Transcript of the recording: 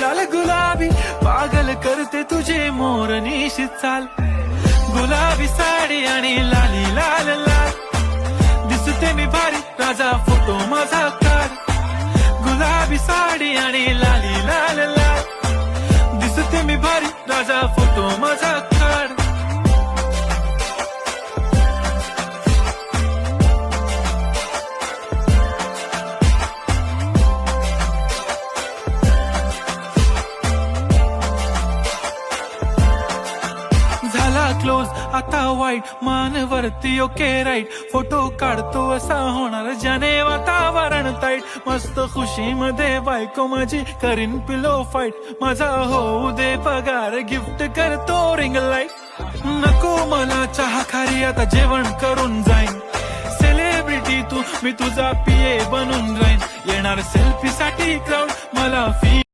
गाल गुलाबी पागल करते तुझे मोरनीशी चाल, गुलाबी साडी आणि लाली लाल लाल, दिसते मी भारी राजा फोटो माझा काढ, गुलाबी साडी आणि लाली लाल लाल, दिसते मी भारी राजा फोटो माझा काढ. झाला क्लोज आता वाईट मानवरती ओके राईट, फोटो काढतो असा होणार ज्याने वातावरण ताईट, मस्त खुशी मध्ये बायको माझी करीन पिलो फाईट, माझा होऊ दे पगार गिफ्ट करतो रिंग लाईट, नको मला चहा खारी आता जेवण करून जाईन, सेलिब्रिटी तू मी तुझा पिये बनून राहीन, येणार सेल्फी साठी क्राऊड मला फी